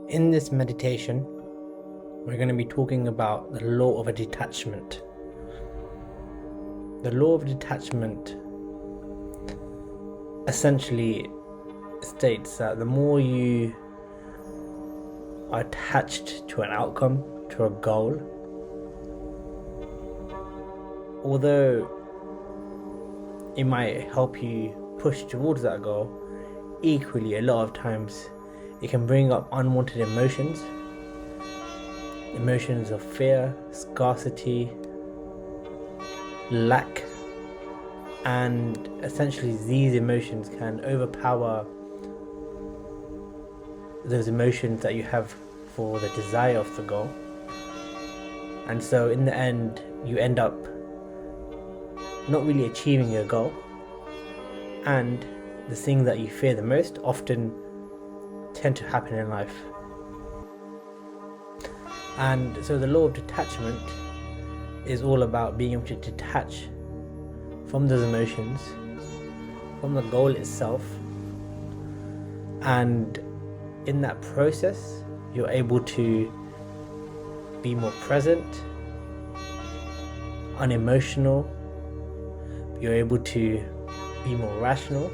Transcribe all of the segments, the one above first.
In this meditation, we're going to be talking about the law of a detachment. The law of detachment essentially states that the more you are attached to an outcome, to a goal, although it might help you push towards that goal, equally a lot of times it can bring up unwanted emotions of fear, scarcity, lack, and essentially these emotions can overpower those emotions that you have for the desire of the goal. And so in the end, you end up not really achieving your goal, and the thing that you fear the most often tend to happen in life. And so the law of detachment is all about being able to detach from those emotions, from the goal itself, and in that process you're able to be more present, unemotional, you're able to be more rational,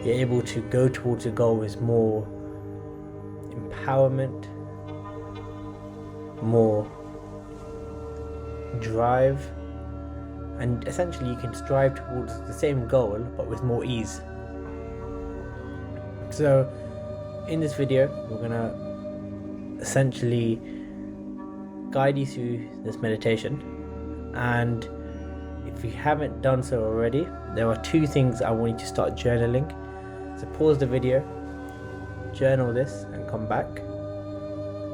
you're able to go towards a goal with more empowerment, more drive, and essentially you can strive towards the same goal but with more ease. So in this video we're going to essentially guide you through this meditation, and if you haven't done so already, there are two things I want you to start journaling. So pause the video, journal this, and come back.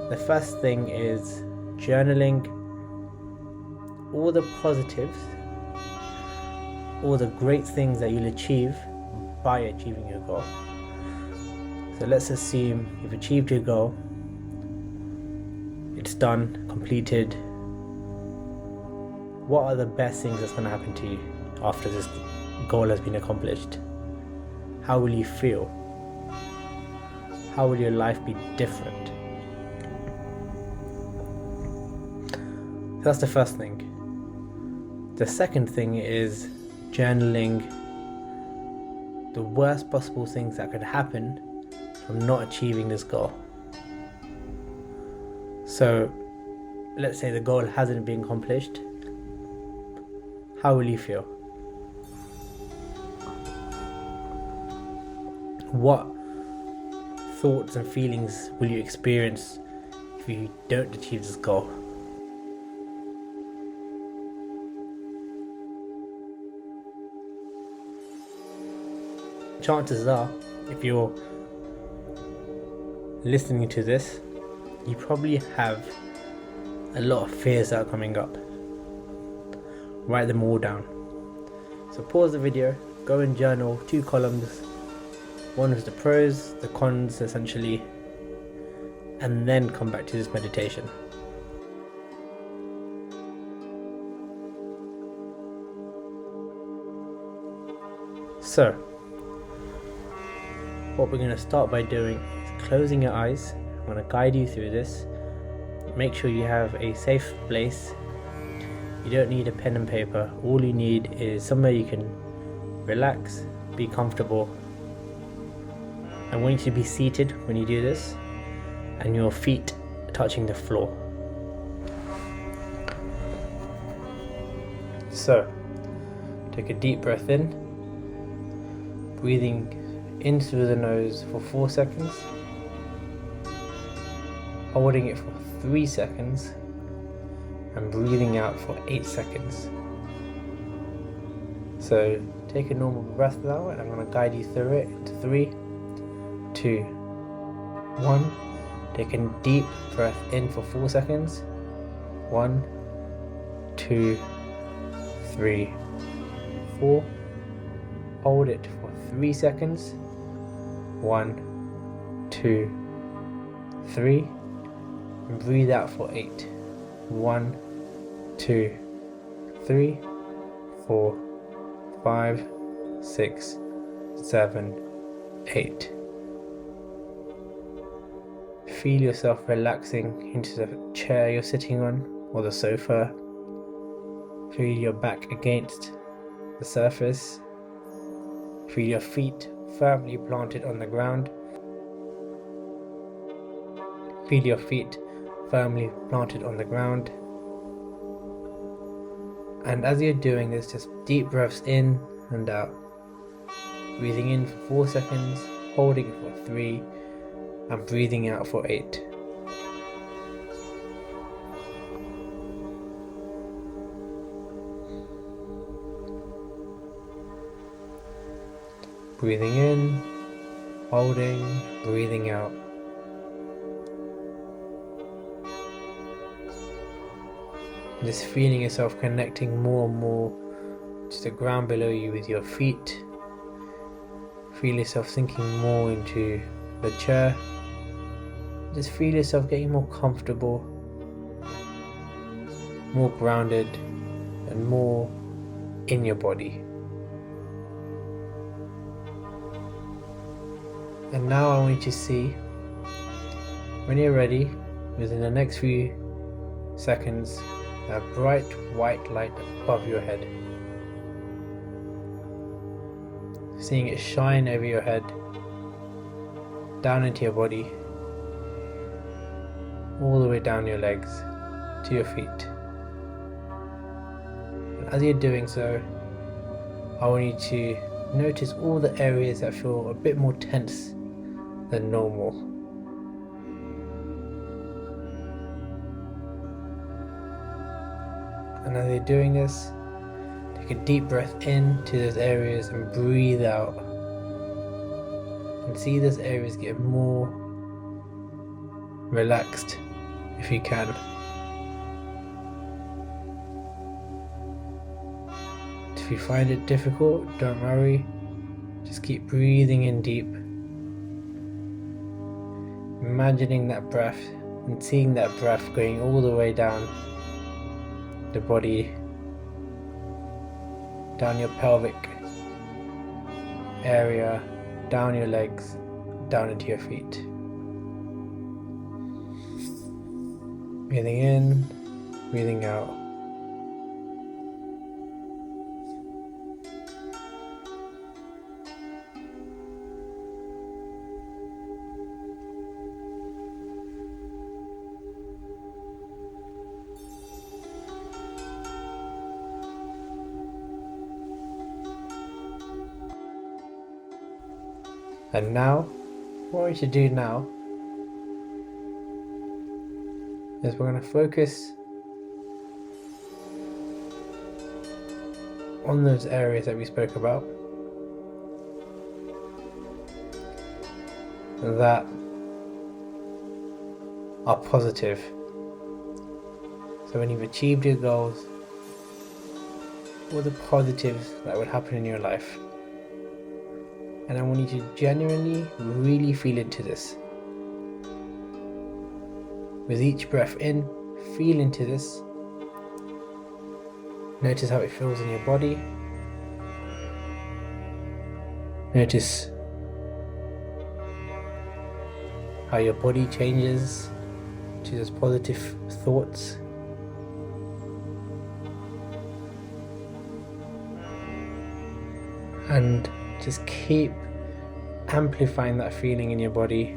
The first thing is journaling all the positives, all the great things that you'll achieve by achieving your goal. So let's assume you've achieved your goal, it's done, completed. What are the best things that's going to happen to you after this goal has been accomplished? How will you feel? How will your life be different? That's the first thing. The second thing is journaling the worst possible things that could happen from not achieving this goal. So let's say the goal hasn't been accomplished. How will you feel? What thoughts and feelings will you experience if you don't achieve this goal? Chances are, if you're listening to this, you probably have a lot of fears that are coming up. Write them all down. So pause the video, go and journal 2 columns. One is the pros, the cons essentially, and then come back to this meditation. So, what we're going to start by doing is closing your eyes. I'm going to guide you through this. Make sure you have a safe place. You don't need a pen and paper. All you need is somewhere you can relax, be comfortable. I want you to be seated when you do this, and your feet touching the floor. So, take a deep breath in, breathing in through the nose for 4 seconds, holding it for 3 seconds, and breathing out for 8 seconds. So take a normal breath now, and I'm going to guide you through it into 3, 2, 1. Take a deep breath in for 4 seconds. 1, 2, 3, 4. Hold it for 3 seconds. 1, 2, 3. And breathe out for 8. 1, 2, 3, 4, 5, 6, 7, 8. feel yourself relaxing into the chair you're sitting on or the sofa. Feel your back against the surface. Feel your feet firmly planted on the ground. Feel your feet firmly planted on the ground. And as you're doing this, just deep breaths in and out. Breathing in for 4 seconds, holding it for 3, and breathing out for 8. Breathing in, holding, breathing out. Just feeling yourself connecting more and more to the ground below you with your feet. Feel yourself sinking more into the chair. Just feel yourself getting more comfortable, more grounded, and more in your body. And now I want you to see, when you're ready, within the next few seconds, a bright white light above your head. Seeing it shine over your head, down into your body, all the way down your legs to your feet. And as you're doing so, I want you to notice all the areas that feel a bit more tense than normal. And as you're doing this, take a deep breath in to those areas and breathe out. And see those areas get more relaxed if you can. If you find it difficult, don't worry. Just keep breathing in deep. Imagining that breath and seeing that breath going all the way down the body, down your pelvic area, down your legs, down into your feet. Breathing in, breathing out. And now, what we should do now is we're going to focus on those areas that we spoke about that are positive. So when you've achieved your goals, all the positives that would happen in your life. And I want you to genuinely, really feel into this. With each breath in, feel into this. Notice how it feels in your body. Notice how your body changes to those positive thoughts. And just keep amplifying that feeling in your body.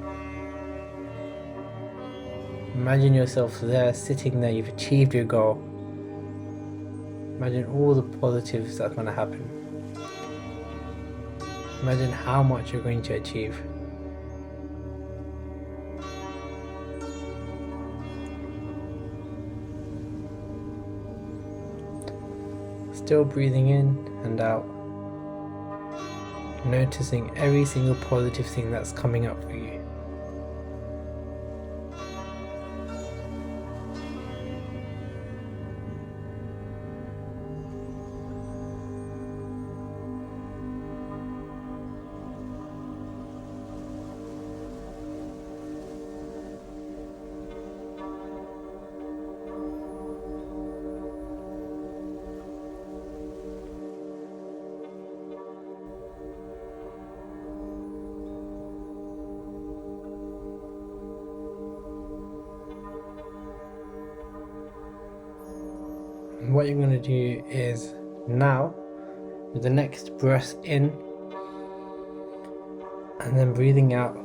Imagine yourself there, sitting there, you've achieved your goal. Imagine all the positives that's going to happen. Imagine how much you're going to achieve. Still breathing in and out. Noticing every single positive thing that's coming up for you. And what you're going to do is now, with the next breath in and then breathing out,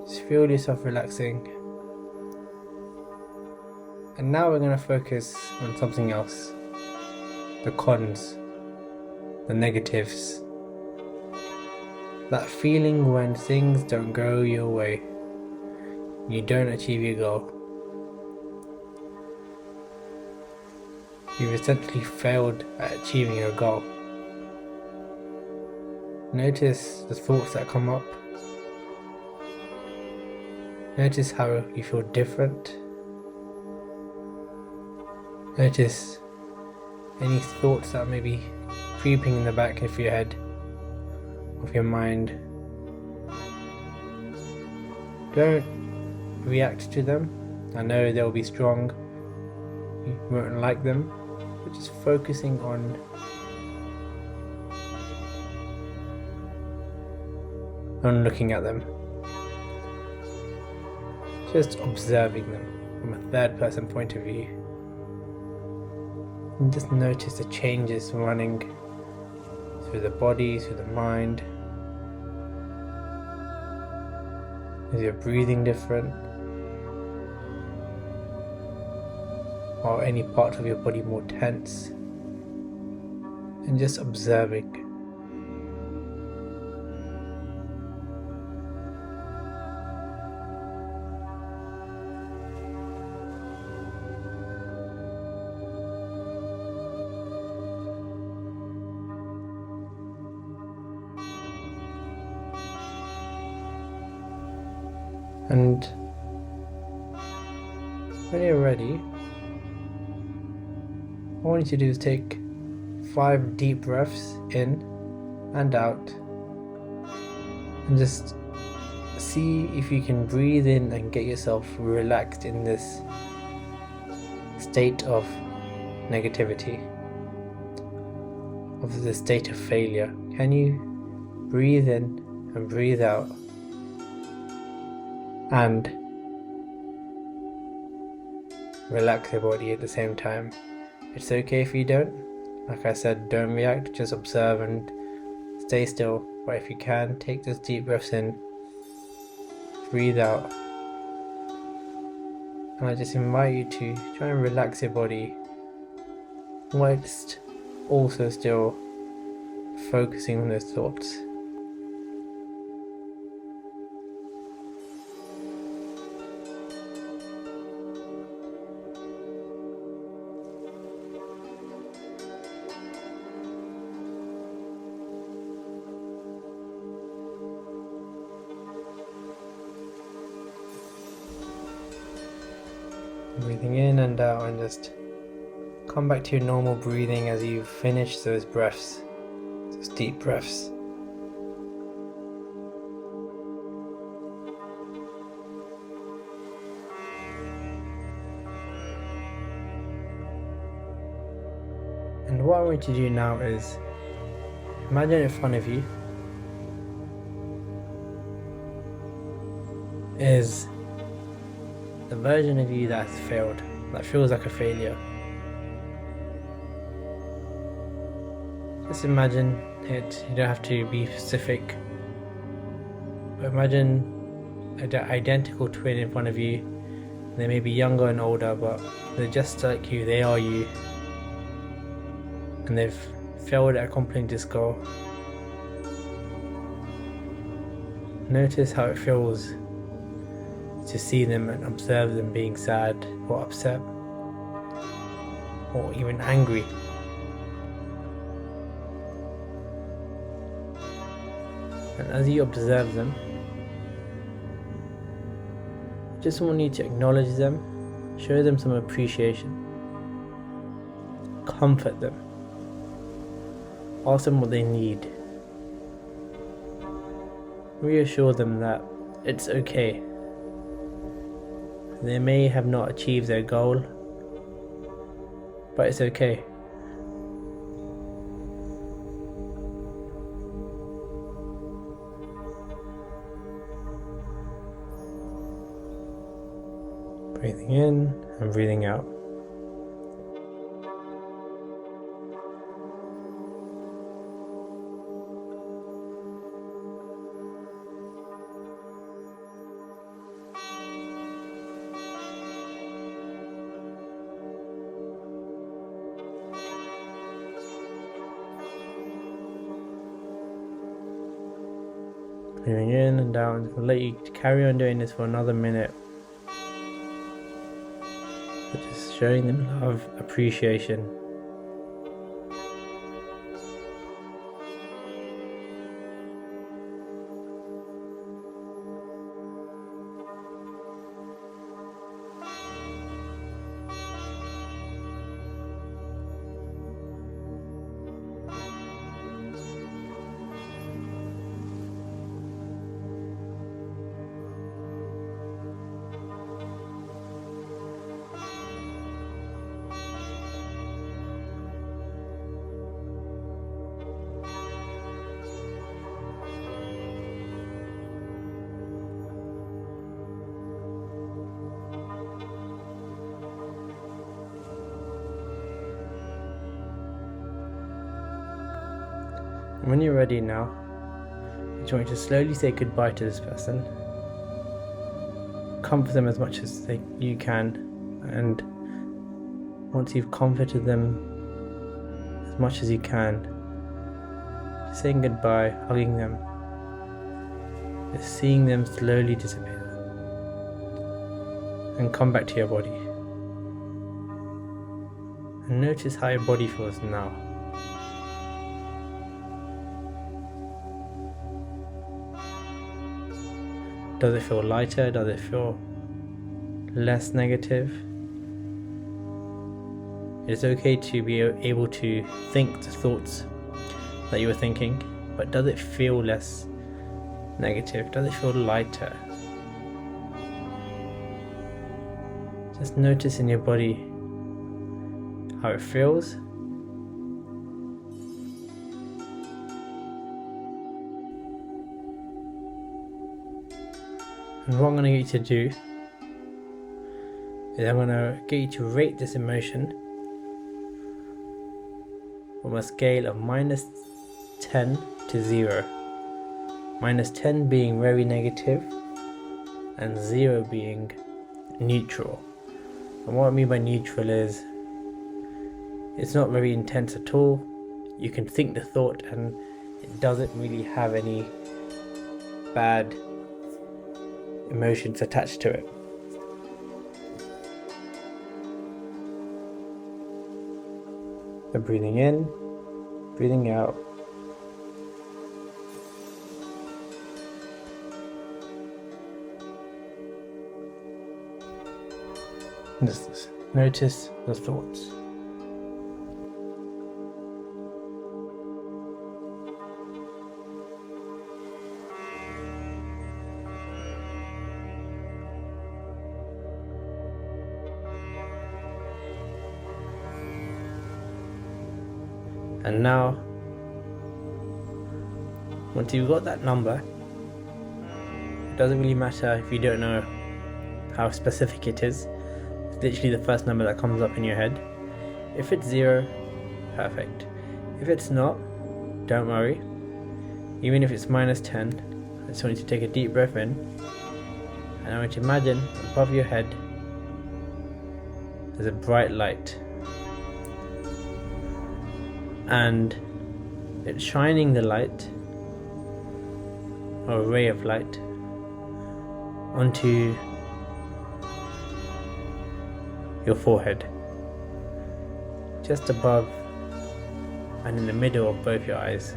just feel yourself relaxing. And now we're going to focus on something else. The cons, the negatives. That feeling when things don't go your way, you don't achieve your goal. You've essentially failed at achieving your goal. Notice the thoughts that come up. Notice how you feel different. Notice any thoughts that may be creeping in the back of your head, of your mind. Don't react to them. I know they'll be strong. You won't like them. But just focusing on looking at them. Just observing them from a third person point of view. And just notice the changes running through the body, through the mind. Is your breathing different? Or any part of your body more tense? And just observing. And when you're ready, all I want you to do is take 5 deep breaths in and out, and just see if you can breathe in and get yourself relaxed in this state of negativity, of the state of failure. Can you breathe in and breathe out? And relax your body at the same time. It's okay if you don't. Like I said, don't react, just observe and stay still. But if you can, take those deep breaths in, breathe out. And I just invite you to try and relax your body whilst also still focusing on those thoughts. Breathing in and out, and just come back to your normal breathing as you finish those breaths, those deep breaths. And what I want you to do now is imagine in front of you is the version of you that has failed, that feels like a failure. Just imagine it, you don't have to be specific, but imagine an identical twin in front of you. They may be younger and older, but they're just like you, they are you. And they've failed at accomplishing this goal. Notice how it feels to see them and observe them being sad or upset or even angry. And as you observe them, I just want you to acknowledge them, show them some appreciation, comfort them, ask them what they need, reassure them that it's okay. They may have not achieved their goal, but it's okay. Breathing in and breathing out. Breathing in and out. I'll let you carry on doing this for another minute. But just showing them love, appreciation. And when you're ready now, I just want you to slowly say goodbye to this person. Comfort them as much as you can, and once you've comforted them as much as you can, just saying goodbye, hugging them, just seeing them slowly disappear, and come back to your body. And notice how your body feels now. Does it feel lighter? Does it feel less negative? It's okay to be able to think the thoughts that you were thinking, but does it feel less negative? Does it feel lighter? Just notice in your body how it feels. And what I'm going to get you to do is I'm going to get you to rate this emotion from a scale of -10 to 0. -10 being very negative and 0 being neutral. And what I mean by neutral is it's not very intense at all. You can think the thought and it doesn't really have any bad emotions attached to it. So breathing in, breathing out. Just notice the thoughts. And now, once you've got that number, it doesn't really matter if you don't know how specific it is. It's literally the first number that comes up in your head. If it's 0, perfect. If it's not, don't worry. Even if it's -10, I just want you to take a deep breath in, and I want you to imagine above your head there's a bright light. And it's shining the light, or a ray of light, onto your forehead, just above and in the middle of both your eyes.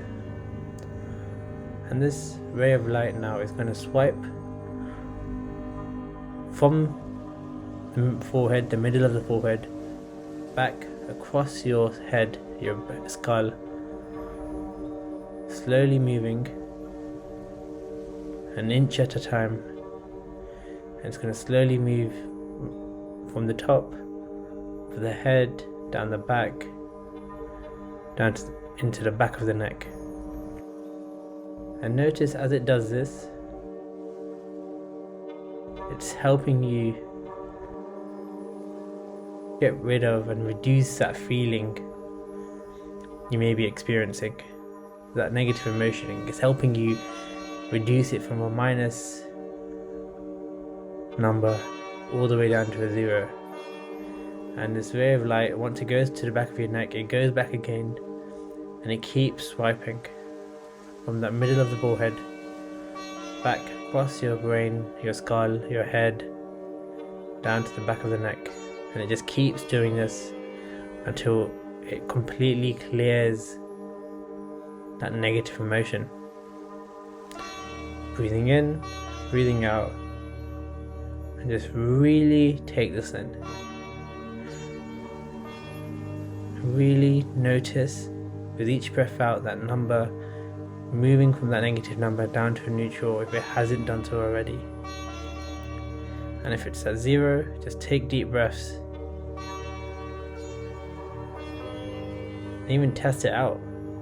And this ray of light now is going to swipe from the forehead, the middle of the forehead, back across your head, your skull, slowly moving an inch at a time. And it's going to slowly move from the top of the head, down the back, down into the back of the neck. And notice as it does this, it's helping you get rid of and reduce that feeling you may be experiencing, that negative emotion. It's helping you reduce it from a minus number all the way down to a 0. And this ray of light, once it goes to the back of your neck, it goes back again, and it keeps swiping from that middle of the forehead back across your brain, your skull, your head, down to the back of the neck. And it just keeps doing this until it completely clears that negative emotion. Breathing in, breathing out, and just really take this in. Really notice with each breath out that number moving from that negative number down to a neutral if it hasn't done so already. And if it's at 0, just take deep breaths. And even test it out.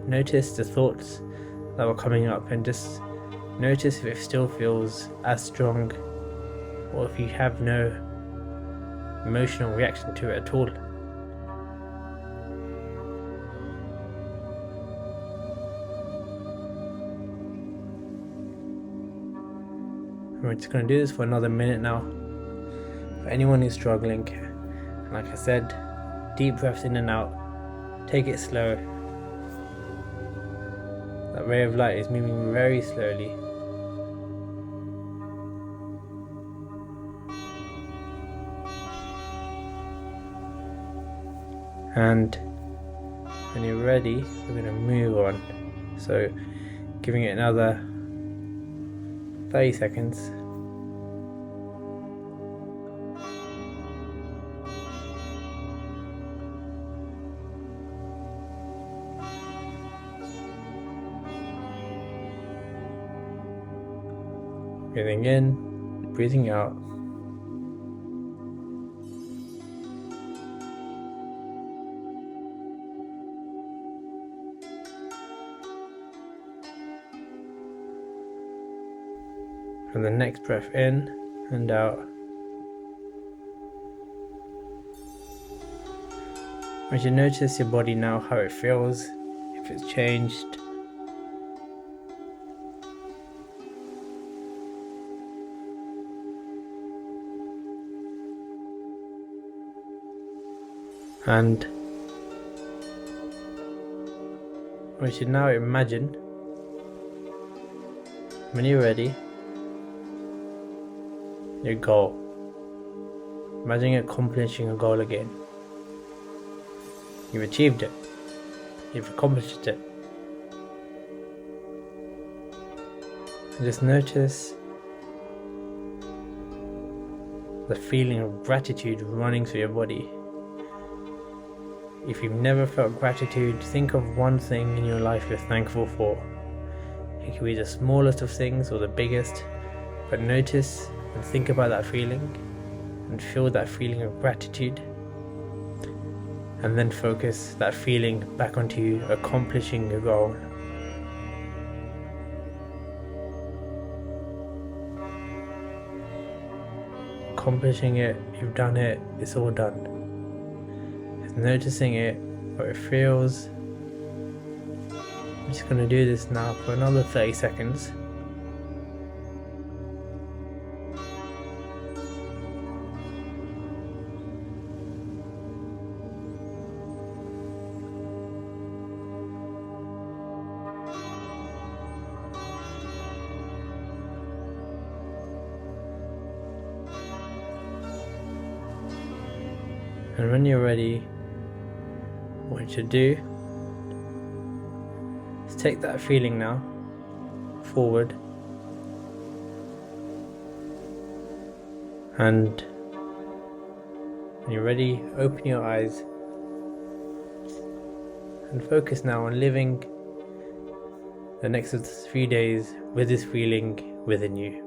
Notice the thoughts that were coming up and just notice if it still feels as strong or if you have no emotional reaction to it at all. We're just going to do this for another minute now. For anyone who's struggling, like I said, deep breaths in and out, take it slow. That ray of light is moving very slowly. And when you're ready, we're going to move on. So giving it another 30 seconds. Breathing in, breathing out. And the next breath in and out. As you notice your body now, how it feels, if it's changed. And we should now imagine, when you're ready, your goal. Imagine accomplishing a goal again. You've achieved it. You've accomplished it. And just notice the feeling of gratitude running through your body. If you've never felt gratitude, think of one thing in your life you're thankful for. It can be the smallest of things or the biggest, but notice and think about that feeling and feel that feeling of gratitude, and then focus that feeling back onto you accomplishing your goal. Accomplishing it, you've done it, it's all done. Just noticing it, what it feels. I'm just going to do this now for another 30 seconds. And when you're ready, what you should do is take that feeling now forward, and when you're ready, open your eyes and focus now on living the next few days with this feeling within you.